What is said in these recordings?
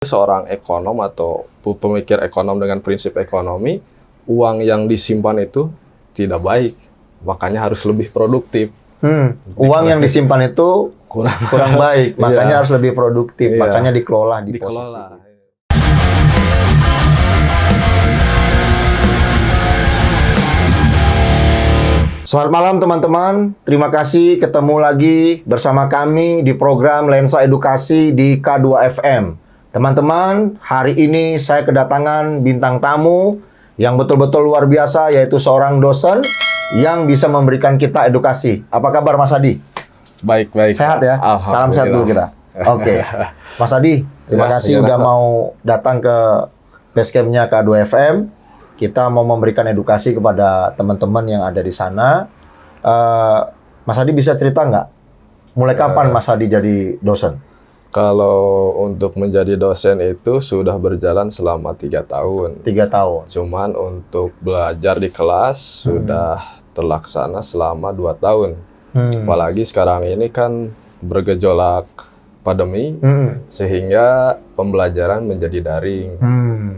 Seorang ekonom atau pemikir ekonom dengan prinsip ekonomi, uang yang disimpan itu tidak baik, makanya harus lebih produktif. Uang yang disimpan itu kurang baik, makanya Iya. harus lebih produktif, Iya. makanya dikelola di posisi. Dikelola. Selamat malam teman-teman, terima kasih ketemu lagi bersama kami di program Lensa Edukasi di K2FM. Teman-teman, hari ini saya kedatangan bintang tamu yang betul-betul luar biasa, yaitu seorang dosen yang bisa memberikan kita edukasi. Apa kabar Mas Adi? Baik. Sehat ya? Salam sehat dulu kita. Oke. Mas Adi, terima kasih udah mau datang ke basecampnya K2FM. Kita mau memberikan edukasi kepada teman-teman yang ada di sana. Mas Adi bisa cerita nggak? Mulai kapan Mas Adi jadi dosen? Kalau untuk menjadi dosen itu sudah berjalan selama 3 tahun. 3 tahun. Cuman untuk belajar di kelas sudah terlaksana selama 2 tahun. Apalagi sekarang ini kan bergejolak pandemi, sehingga pembelajaran menjadi daring.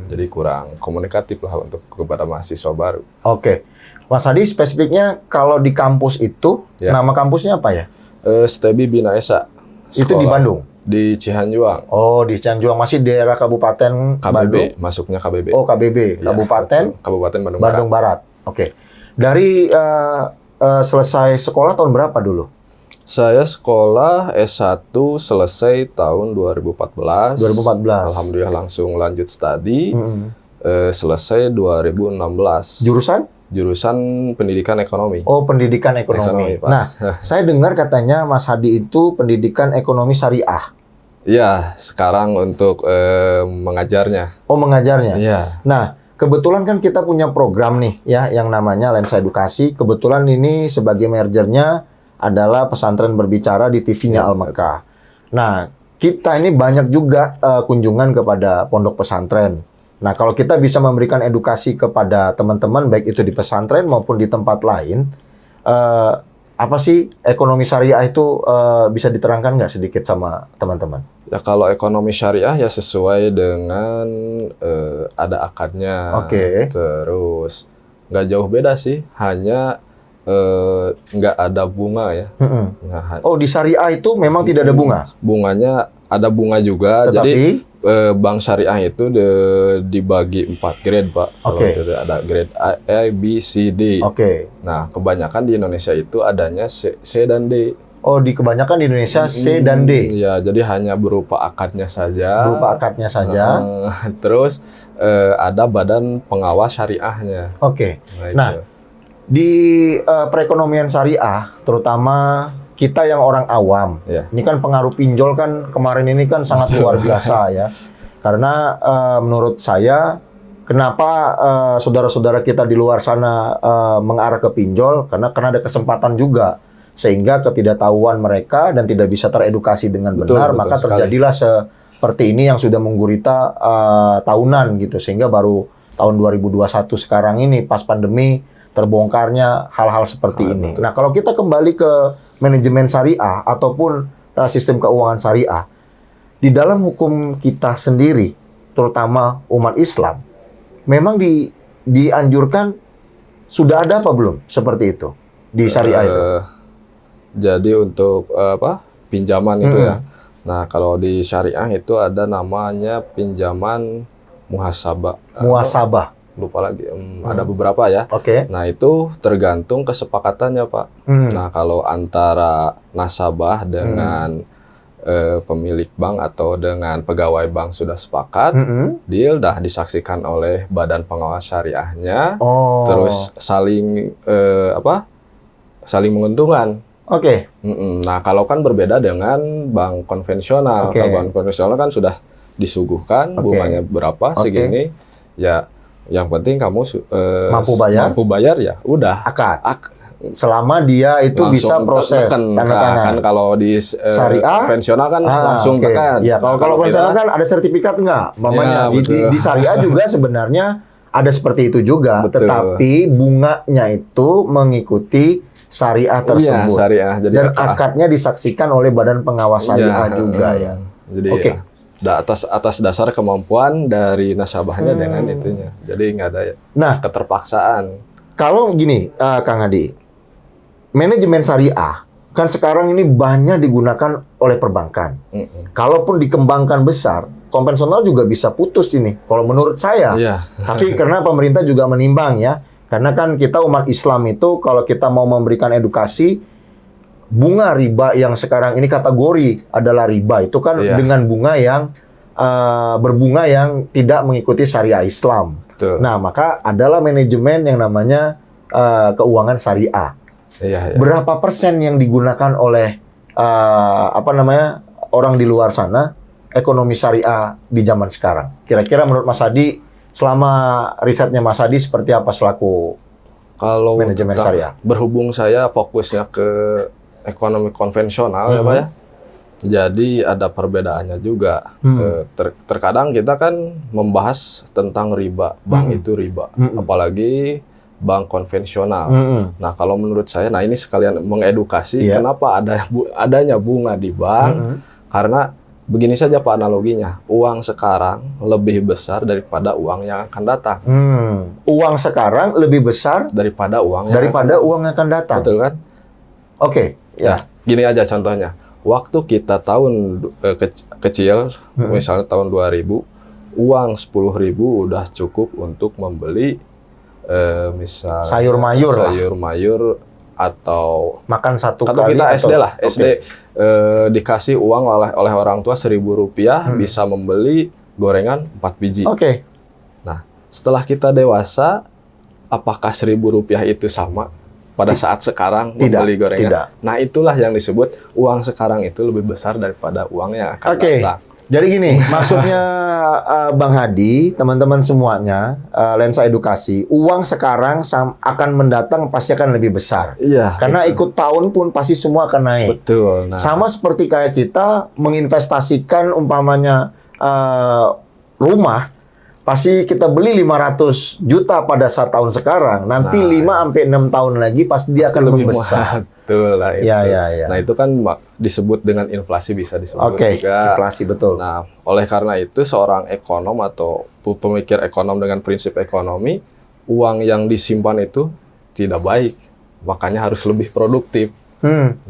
Jadi kurang komunikatif lah untuk kepada mahasiswa baru. Oke. Mas Adi, spesifiknya kalau di kampus itu, nama kampusnya apa ya? STEBI Bina Esa. Itu di Bandung? Di Cihanjuang. Oh, di Cianjuang. Masih daerah Kabupaten KBB, Bandung? masuknya KBB. Oh, KBB. Iya, Kabupaten? betul. Kabupaten Bandung, Bandung Barat. Oke. Dari selesai sekolah tahun berapa dulu? Saya sekolah S1 selesai tahun 2014. 2014. Alhamdulillah langsung lanjut studi. Selesai 2016. Jurusan? Jurusan pendidikan ekonomi. Oh, pendidikan ekonomi. Pak. Nah, saya dengar katanya Mas Hadi itu pendidikan ekonomi syariah. Iya, sekarang untuk mengajarnya. Oh, mengajarnya. Iya. Nah, kebetulan kan kita punya program nih ya yang namanya Lensa Edukasi. Kebetulan ini sebagai mergernya adalah pesantren berbicara di TV-nya Al-Mekah. Nah, kita ini banyak juga kunjungan kepada pondok pesantren. Nah, kalau kita bisa memberikan edukasi kepada teman-teman, baik itu di pesantren maupun di tempat lain, apa sih ekonomi syariah itu bisa diterangkan nggak sedikit sama teman-teman? Ya kalau ekonomi syariah ya sesuai dengan ada akadnya. Oke. Terus nggak jauh beda sih, hanya nggak ada bunga ya. Nah, Oh, di syariah itu memang tidak ada bunga? bunganya ada bunga juga. Tetapi? Jadi bank syariah itu dibagi 4 grade, Pak. Kalau Oke. itu ada grade A, B, C, D. Oke. Nah, kebanyakan di Indonesia itu adanya C dan D. Oh, di kebanyakan di Indonesia C dan D. Ya, jadi hanya berupa akadnya saja. Berupa akadnya saja. Terus ada badan pengawas syariahnya. Oke. Nah, Nah, itu. di perekonomian syariah, terutama kita yang orang awam, Ya. ini kan pengaruh pinjol kan kemarin ini kan sangat luar biasa ya. Karena menurut saya, kenapa saudara-saudara kita di luar sana mengarah ke pinjol? Karena ada kesempatan juga. Sehingga ketidaktahuan mereka dan tidak bisa teredukasi dengan benar, Betul maka sekali. terjadilah seperti ini yang sudah menggurita tahunan gitu. Sehingga baru tahun 2021 sekarang ini pas pandemi terbongkarnya hal-hal seperti ini. Betul. Nah, kalau kita kembali ke manajemen syariah ataupun sistem keuangan syariah, di dalam hukum kita sendiri, terutama umat Islam, memang dianjurkan sudah ada apa belum seperti itu di syariah itu? Jadi untuk pinjaman itu ya. Nah, kalau di syariah itu ada namanya pinjaman muhasabah. Muhasabah. Lupa lagi. Ada beberapa ya. Oke. Nah, itu tergantung kesepakatannya, Pak. Nah, kalau antara nasabah dengan pemilik bank atau dengan pegawai bank sudah sepakat, deal dah disaksikan oleh badan pengawas syariahnya. Oh. Terus saling saling menguntungkan. Oke. Nah, kalau kan berbeda dengan bank konvensional. Oke. Kalau bank konvensional kan sudah disuguhkan bunganya berapa segini. Ya, yang penting kamu Mampu bayar ya udah. Akad. Selama dia itu bisa proses tanda tangan. Kan kalau di syariah konvensional kan langsung oke. tekan. Ya, kalau konvensional kan ada sertifikat enggak? Mamanya Ya, di syariah juga sebenarnya ada seperti itu juga, Betul. tetapi bunganya itu mengikuti syariah tersebut. Syariah. Jadi Dan akadnya disaksikan oleh badan pengawas syariah juga ya. Jadi Oke. atas dasar kemampuan dari nasabahnya dengan itunya. Jadi nggak ada keterpaksaan. Kalau gini, Kang Adi, manajemen syariah kan sekarang ini banyak digunakan oleh perbankan. Kalaupun dikembangkan besar, konvensional juga bisa putus ini. Kalau menurut saya, tapi karena pemerintah juga menimbang ya, karena kan kita umat Islam itu kalau kita mau memberikan edukasi, bunga riba yang sekarang ini kategori adalah riba itu kan dengan bunga yang berbunga yang tidak mengikuti syariah Islam. Betul. Nah, maka adalah manajemen yang namanya keuangan syariah. Berapa persen yang digunakan oleh orang di luar sana ekonomi syariah di zaman sekarang? Kira-kira menurut Mas Hadi, selama risetnya Mas Hadi seperti apa selaku manajemen syariah? Berhubung saya fokusnya ke ekonomi konvensional ya Pak ya. Jadi ada perbedaannya juga. Terkadang kita kan membahas tentang riba, bank itu riba, apalagi bank konvensional. Nah kalau menurut saya, nah ini sekalian mengedukasi kenapa adanya bunga di bank, karena begini saja Pak analoginya, uang sekarang lebih besar daripada uang yang akan datang. Uang sekarang lebih besar daripada uang yang akan datang. Betul kan? Oke. Ya, gini aja contohnya. Waktu kita tahun kecil, misalnya tahun 2000, uang 10.000 udah cukup untuk membeli misal sayur mayur atau makan satu kali. Kita SD lah, okay. SD dikasih uang oleh orang tua Rp1.000 bisa membeli gorengan 4 biji. Oke. Nah, setelah kita dewasa, apakah Rp1.000 itu sama pada saat sekarang membeli gorengan? Tidak. Nah, itulah yang disebut uang sekarang itu lebih besar daripada uang yang akan datang. Jadi gini, maksudnya Bang Hadi, teman-teman semuanya, lensa edukasi, uang sekarang akan mendatang pasti akan lebih besar. Iya. Karena ikut tahun pun pasti semua akan naik. Betul. Nah. Sama seperti kayak kita menginvestasikan umpamanya rumah, pasti kita beli 500 juta pada saat tahun sekarang, nanti 5-6 tahun lagi pasti dia akan membesar. Betul lah itu. Ya. Nah itu kan disebut dengan inflasi, bisa disebut juga. Inflasi betul. Nah oleh karena itu seorang ekonom atau pemikir ekonom dengan prinsip ekonomi, uang yang disimpan itu tidak baik, makanya harus lebih produktif.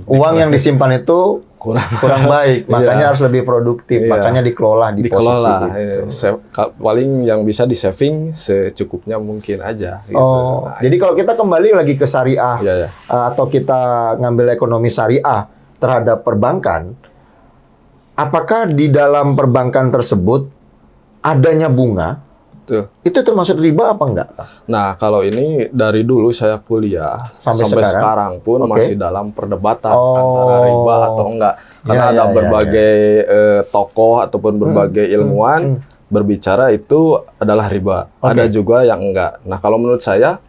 Uang yang disimpan itu kurang baik, makanya harus lebih produktif, makanya dikelola di posisi itu. Paling yang bisa di saving secukupnya mungkin aja. Gitu. Nah, jadi kalau kita kembali lagi ke syariah, atau kita ngambil ekonomi syariah terhadap perbankan, apakah di dalam perbankan tersebut adanya bunga? Itu termasuk riba apa enggak? Nah, kalau ini dari dulu saya kuliah sampai sekarang pun masih dalam perdebatan antara riba atau enggak. Karena ada berbagai tokoh ataupun berbagai ilmuwan berbicara itu adalah riba. Ada juga yang enggak. Nah, kalau menurut saya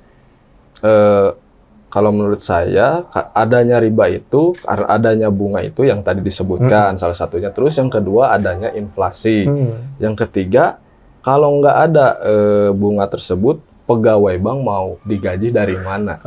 adanya riba itu karena adanya bunga itu yang tadi disebutkan salah satunya. Terus yang kedua adanya inflasi. Yang ketiga, kalau nggak ada bunga tersebut, pegawai bank mau digaji dari mana?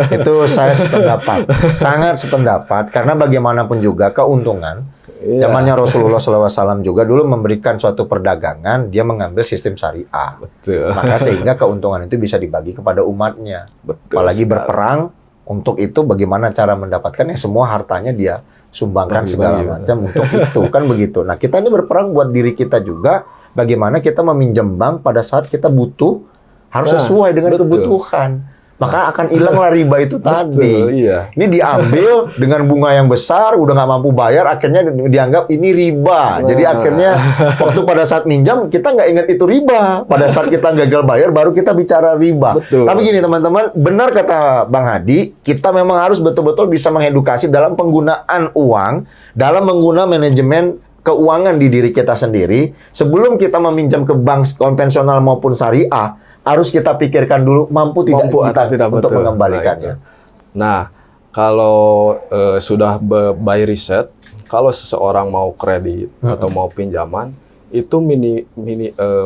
Itu saya sependapat, sangat sependapat. Karena bagaimanapun juga keuntungan, zamannya Rasulullah SAW juga dulu memberikan suatu perdagangan, dia mengambil sistem syariah. Betul. Maka sehingga keuntungan itu bisa dibagi kepada umatnya. Betul. Apalagi berperang, untuk itu bagaimana cara mendapatkannya, semua hartanya dia sumbangkan segala macam untuk itu, kan begitu. Nah, kita ini berperang buat diri kita juga, bagaimana kita meminjam bank pada saat kita butuh, harus sesuai dengan kebutuhan. Maka akan hilanglah riba itu tadi. Ini diambil dengan bunga yang besar, udah nggak mampu bayar, akhirnya dianggap ini riba. Jadi akhirnya waktu pada saat minjam, kita nggak ingat itu riba. Pada saat kita gagal bayar, baru kita bicara riba. Tapi gini teman-teman, benar kata Bang Hadi, kita memang harus betul-betul bisa mengedukasi dalam penggunaan uang, dalam menggunakan manajemen keuangan di diri kita sendiri. Sebelum kita meminjam ke bank konvensional maupun syariah, harus kita pikirkan dulu mampu tidak kita untuk mengembalikannya. Nah, kalau sudah by riset, kalau seseorang mau kredit atau mau pinjaman, itu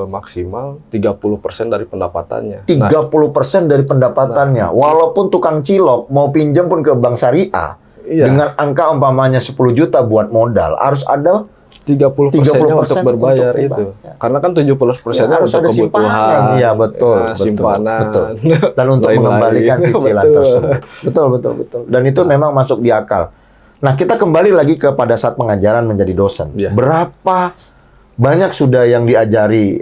maksimal 30% dari pendapatannya. 30% dari pendapatannya. Walaupun tukang cilok mau pinjam pun ke bank syariah, dengan angka umpamanya 10 juta buat modal, harus ada 30%-nya 30% untuk berbayar untuk itu. membayar. Karena kan 70%-nya harus untuk ada kebutuhan. simpanan. Iya, betul, Ya, betul, simpanan. betul. Dan untuk lain-lain. mengembalikan cicilan Betul. tersebut. Betul. Dan itu memang masuk di akal. Nah, kita kembali lagi ke pada saat pengajaran menjadi dosen. Iya. Berapa banyak sudah yang diajari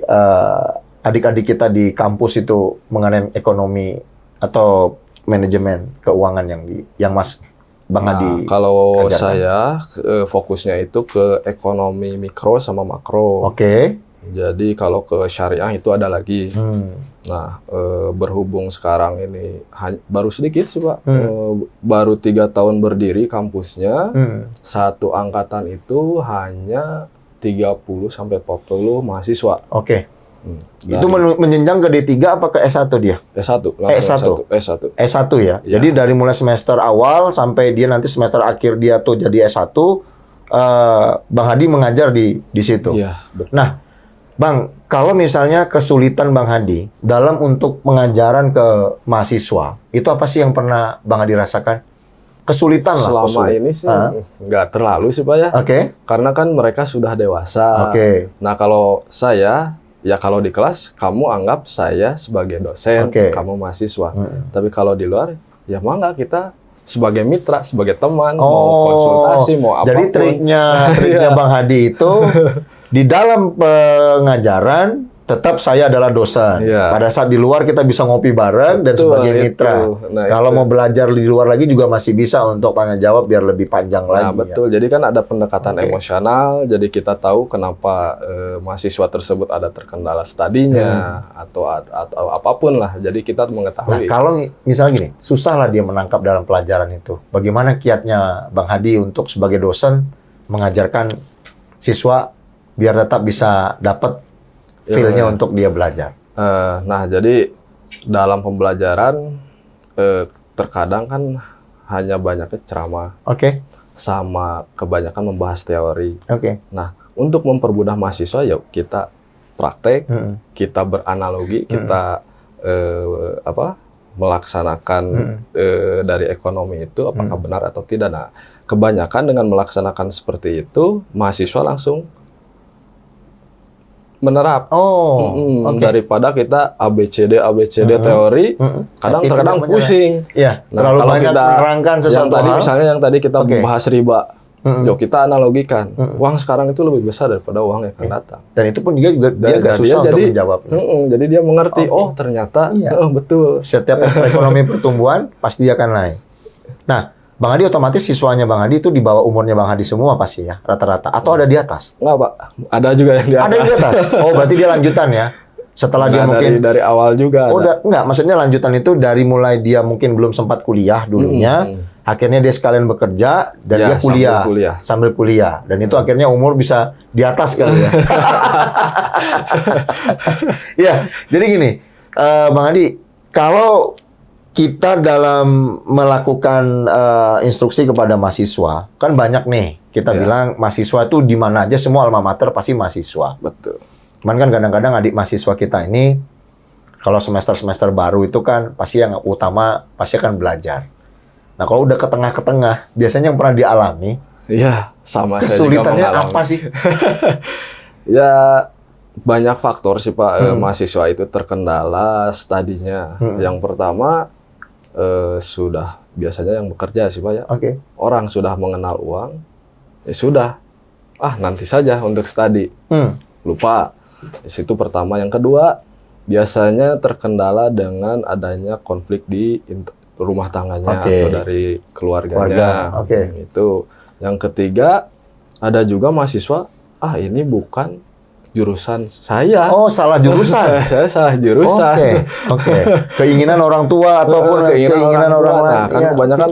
adik-adik kita di kampus itu mengenai ekonomi atau manajemen keuangan yang Bang Adi kalau ajarkan? saya fokusnya itu ke ekonomi mikro sama makro. Oke. Jadi kalau ke syariah itu ada lagi. Nah, berhubung sekarang ini baru sedikit sih Pak, baru 3 tahun berdiri kampusnya, satu angkatan itu hanya 30-40 mahasiswa. Oke. Itu menjenjang ke D3 apa ke S1 dia? S1. S1 ya. Ya. Jadi dari mulai semester awal sampai dia nanti semester akhir dia tuh jadi S1, Bang Hadi mengajar di situ. Iya, betul. Nah, Bang, kalau misalnya kesulitan Bang Hadi dalam untuk pengajaran ke mahasiswa, itu apa sih yang pernah Bang Hadi rasakan? Kesulitan lah. Selama ini sih nggak terlalu sih Pak ya. Oke. Karena kan mereka sudah dewasa. Oke. Nah kalau saya, ya kalau di kelas kamu anggap saya sebagai dosen, Oke. kamu mahasiswa. Tapi kalau di luar, ya mangga kita sebagai mitra, sebagai teman, mau konsultasi, mau apapun. Jadi triknya Bang Hadi itu di dalam pengajaran tetap saya adalah dosen. Iya. Pada saat di luar kita bisa ngopi bareng dan Betul, sebagai mitra. Nah, kalau itu. mau belajar di luar lagi juga masih bisa untuk tanya jawab biar lebih panjang lagi. Nah, betul. Jadi kan ada pendekatan emosional. Jadi kita tahu kenapa mahasiswa tersebut ada terkendala studinya atau apapun lah. Jadi kita Nah, mengetahui. kalau misalnya gini, susah lah dia menangkap dalam pelajaran itu. Bagaimana kiatnya Bang Hadi untuk sebagai dosen mengajarkan siswa biar tetap bisa dapat feel-nya untuk dia belajar? Nah, jadi dalam pembelajaran terkadang kan hanya banyaknya ceramah Oke. sama kebanyakan membahas teori. Oke. Nah, untuk mempermudah mahasiswa, yuk kita praktek, kita beranalogi, kita melaksanakan dari ekonomi itu apakah benar atau tidak. Nah, kebanyakan dengan melaksanakan seperti itu, mahasiswa langsung menerap. Oke. Daripada kita ABCD teori, kadang-kadang pusing. Iya, Nah, terlalu kalau banyak kita menerangkan sesuatu yang tadi hal. misalnya yang tadi kita Oke. bahas riba, yuk kita analogikan, uang sekarang itu lebih besar daripada uang yang akan datang. Dan itu pun dia agak susah untuk menjawabnya. Jadi dia mengerti, oh ternyata, Iya. betul. Setiap ekonomi pertumbuhan pasti akan naik. Nah, Bang Hadi otomatis siswanya Bang Hadi itu di bawah umurnya Bang Hadi semua pasti ya, rata-rata. Atau ada di atas? Enggak Pak, ada juga yang di atas. Ada di atas. Oh, berarti dia lanjutan ya. Setelah dia Nah, mungkin dari awal juga ada. enggak, maksudnya lanjutan itu dari mulai dia mungkin belum sempat kuliah dulunya, akhirnya dia sekalian bekerja dan Ya, dia kuliah sambil kuliah. dan itu akhirnya umur bisa di atas kali ya. Ya, jadi gini, Bang Hadi, kalau kita dalam melakukan instruksi kepada mahasiswa, kan banyak nih kita bilang mahasiswa itu di mana aja semua alma mater pasti mahasiswa. Betul. Cuman kan kadang-kadang adik mahasiswa kita ini kalau semester-semester baru itu kan pasti yang utama pasti akan belajar. Nah, kalau udah ke tengah-tengah, biasanya yang pernah dialami, Iya, sama kesulitannya saya juga mengalami. apa sih? Ya, banyak faktor sih Pak. Mahasiswa itu terkendala studinya. Yang pertama, sudah biasanya yang bekerja sih Pak ya. Oke. Orang sudah mengenal uang, ya sudah. Nanti saja untuk studi. Lupa. Di situ pertama. Yang kedua, biasanya terkendala dengan adanya konflik di rumah tangganya atau dari keluarganya. Itu. Yang ketiga, ada juga mahasiswa, ini bukan jurusan saya. Oh, salah jurusan. Saya salah jurusan. Oke. Keinginan orang tua ataupun keinginan orang lain. Nah, kan kebanyakan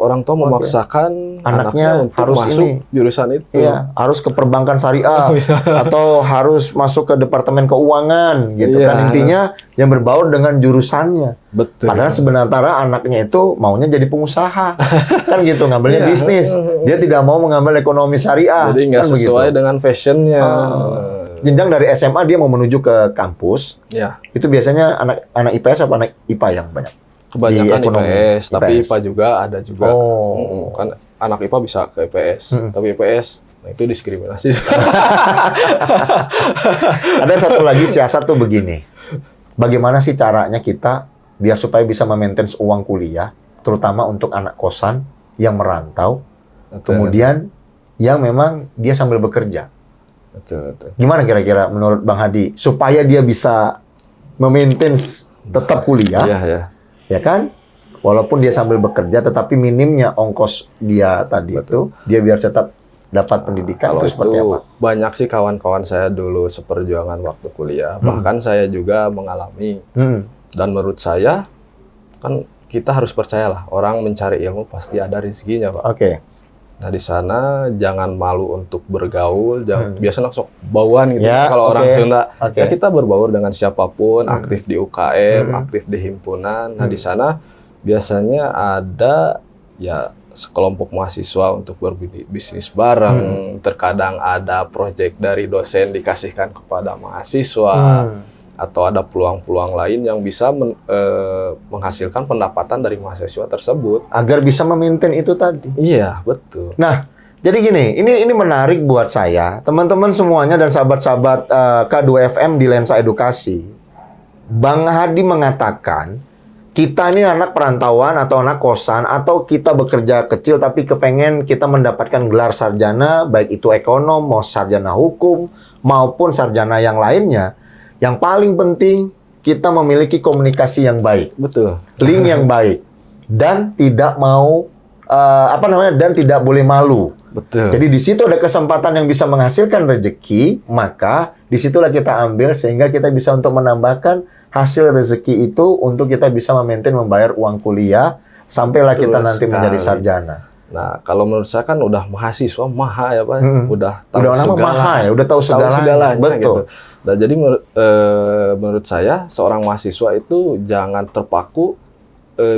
orang tua memaksakan anaknya untuk harus masuk ini. jurusan itu. Iya, harus ke perbankan syariah atau harus masuk ke departemen keuangan gitu kan, intinya yang berbaur dengan jurusannya. Betul. Padahal sebenarnya anaknya itu maunya jadi pengusaha. Kan gitu, ngambilnya bisnis. Dia tidak mau mengambil ekonomi syariah. Jadi nggak kan sesuai begitu. dengan fashionnya. Jenjang dari SMA dia mau menuju ke kampus. Ya. Itu biasanya anak IPS apa anak IPA yang banyak? Kebanyakan Di ekonomi. IPS, tapi IPA juga ada juga. Oh. Kan anak IPA bisa ke IPS, tapi IPS Nah, itu diskriminasi. Ada satu lagi siasat tuh begini. Bagaimana sih caranya kita biar supaya bisa memaintain uang kuliah, terutama untuk anak kosan yang merantau, kemudian yang memang dia sambil bekerja. Betul. Gimana kira-kira menurut Bang Hadi supaya dia bisa memaintain tetap kuliah, ya kan? Walaupun dia sambil bekerja, tetapi minimnya ongkos dia tadi itu, dia biar tetap dapat pendidikan. Kalau itu seperti apa? Banyak sih kawan-kawan saya dulu seperjuangan waktu kuliah, bahkan saya juga mengalami. Dan menurut saya kan kita harus percayalah orang mencari ilmu pasti ada rezekinya, Pak. Oke. Nah di sana jangan malu untuk bergaul, biasanya sok bauan gitu. Ya, Kalau orang Sunda, ya kita berbaur dengan siapapun, aktif di UKM, aktif di himpunan. Nah di sana biasanya ada ya sekelompok mahasiswa untuk berbisnis bareng. Terkadang ada proyek dari dosen dikasihkan kepada mahasiswa. Atau ada peluang-peluang lain yang bisa menghasilkan pendapatan dari mahasiswa tersebut. Agar bisa memaintain itu tadi. Iya, betul. Nah, jadi gini, ini menarik buat saya. Teman-teman semuanya dan sahabat-sahabat K2FM di Lensa Edukasi. Bang Hadi mengatakan, kita ini anak perantauan atau anak kosan, atau kita bekerja kecil tapi kepengen kita mendapatkan gelar sarjana, baik itu ekonom, mau sarjana hukum, maupun sarjana yang lainnya. Yang paling penting, kita memiliki komunikasi yang baik. Betul. Link yang baik. Dan tidak mau, dan tidak boleh malu. Betul. Jadi di situ ada kesempatan yang bisa menghasilkan rezeki, maka disitulah kita ambil sehingga kita bisa untuk menambahkan hasil rezeki itu untuk kita bisa memaintain membayar uang kuliah, sampailah kita nanti menjadi sarjana. Nah, kalau menurut saya kan udah mahasiswa, maha ya Pak. Udah tahu segalanya. Udah tahu segalanya. Betul. Gitu. Nah, jadi menurut saya seorang mahasiswa itu jangan terpaku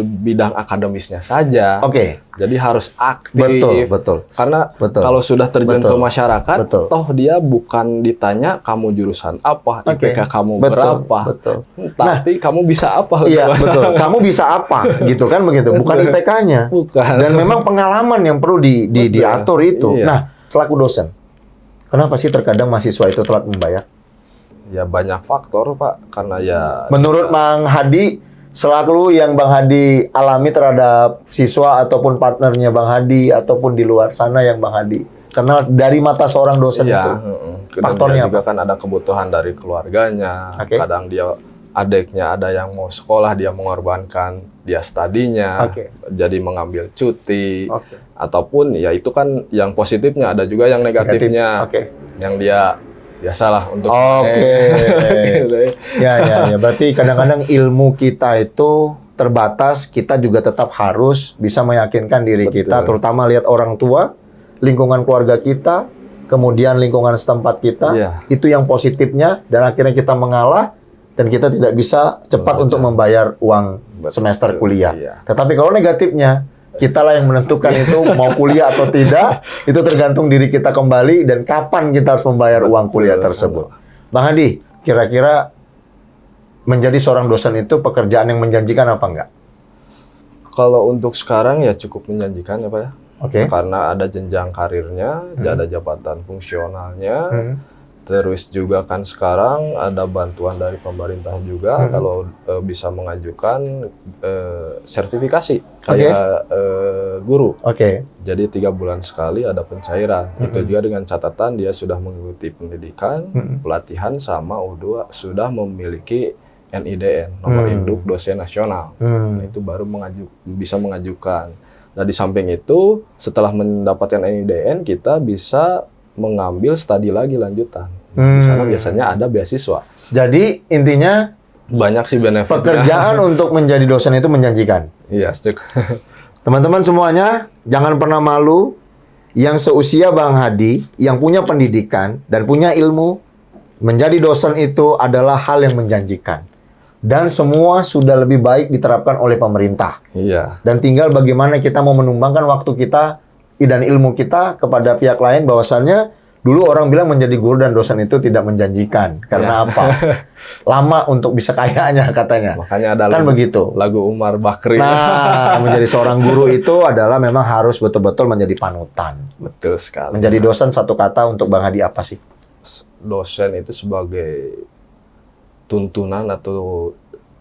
bidang akademisnya saja. Oke. Jadi harus aktif. Betul. Karena kalau sudah terjun ke masyarakat, toh dia bukan ditanya kamu jurusan apa, IPK kamu berapa. Tapi kamu bisa apa? Iya, betul. Kamu bisa apa? Gitu kan begitu. Bukan IPK-nya. Bukan. Dan memang pengalaman yang perlu diatur itu. Iya. Nah, selaku dosen, kenapa sih terkadang mahasiswa itu telat membayar? Ya banyak faktor, Pak. Karena ya menurut Bang Hadi, selalu yang Bang Hadi alami terhadap siswa ataupun partnernya Bang Hadi ataupun di luar sana yang Bang Hadi kenal dari mata seorang dosen itu. Faktornya juga kan ada kebutuhan dari keluarganya. Kadang dia adiknya ada yang mau sekolah, dia mengorbankan dia studinya, jadi mengambil cuti. Ataupun ya itu kan yang positifnya, ada juga yang negatifnya. Yang dia biasalah untuk ya berarti kadang-kadang ilmu kita itu terbatas, kita juga tetap harus bisa meyakinkan diri kita, terutama lihat orang tua, lingkungan keluarga kita, kemudian lingkungan setempat kita, itu yang positifnya, dan akhirnya kita mengalah dan kita tidak bisa cepat untuk membayar uang semester kuliah. Tetapi kalau negatifnya, kitalah yang menentukan itu mau kuliah atau tidak, itu tergantung diri kita kembali dan kapan kita harus membayar uang kuliah tersebut. Bang Hadi, kira-kira menjadi seorang dosen itu pekerjaan yang menjanjikan apa enggak? Kalau untuk sekarang ya cukup menjanjikan ya Pak ya. Karena ada jenjang karirnya, ada jabatan fungsionalnya. Terus juga kan sekarang ada bantuan dari pemerintah juga kalau bisa mengajukan sertifikasi kayak guru. Jadi 3 bulan sekali ada pencairan. Itu juga dengan catatan dia sudah mengikuti pendidikan, pelatihan sama sudah memiliki NIDN, nomor induk dosen nasional. Itu baru bisa mengajukan. Nah di samping itu setelah mendapatkan NIDN kita bisa mengambil studi lagi lanjutan. Di sana biasanya ada beasiswa. Jadi intinya banyak sih benefitnya. Pekerjaan untuk menjadi dosen itu menjanjikan. Iya, teman-teman semuanya, jangan pernah malu. Yang seusia Bang Hadi, yang punya pendidikan dan punya ilmu, menjadi dosen itu adalah hal yang menjanjikan. Dan semua sudah lebih baik diterapkan oleh pemerintah. Iya. Dan tinggal bagaimana kita mau menumbangkan waktu kita dan ilmu kita kepada pihak lain, bahwasannya Dulu orang bilang menjadi guru dan dosen itu tidak menjanjikan. Karena apa? Lama untuk bisa kayanya katanya. Makanya ada Kan begitu. lagu Umar Bakri. Nah, menjadi seorang guru itu adalah memang harus betul-betul menjadi panutan. Betul sekali. Menjadi dosen satu kata untuk Bang Hadi apa sih? Dosen itu sebagai tuntunan atau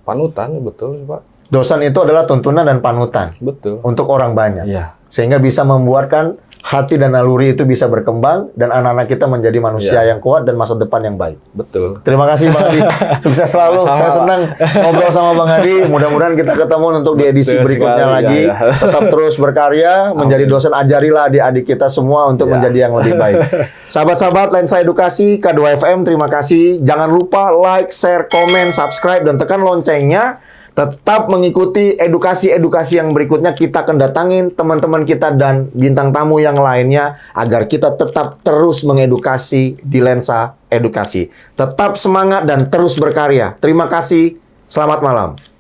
panutan, betul Pak? Dosen itu adalah tuntunan dan panutan Betul. untuk orang banyak. Iya. Sehingga bisa membuatkan hati dan naluri itu bisa berkembang dan anak-anak kita menjadi manusia yang kuat dan masa depan yang baik. Betul. Terima kasih Bang Hadi. Sukses selalu. Saya senang ngobrol sama Bang Hadi. Mudah-mudahan kita ketemu untuk di edisi Betul berikutnya sekali, lagi. ya. Tetap terus berkarya, menjadi dosen, ajarilah adik-adik kita semua untuk menjadi yang lebih baik. Sahabat-sahabat Lensa Edukasi K2FM, terima kasih. Jangan lupa like, share, komen, subscribe, dan tekan loncengnya. Tetap mengikuti edukasi-edukasi yang berikutnya. Kita akan datangin teman-teman kita dan bintang tamu yang lainnya agar kita tetap terus mengedukasi di Lensa Edukasi. Tetap semangat dan terus berkarya. Terima kasih. Selamat malam.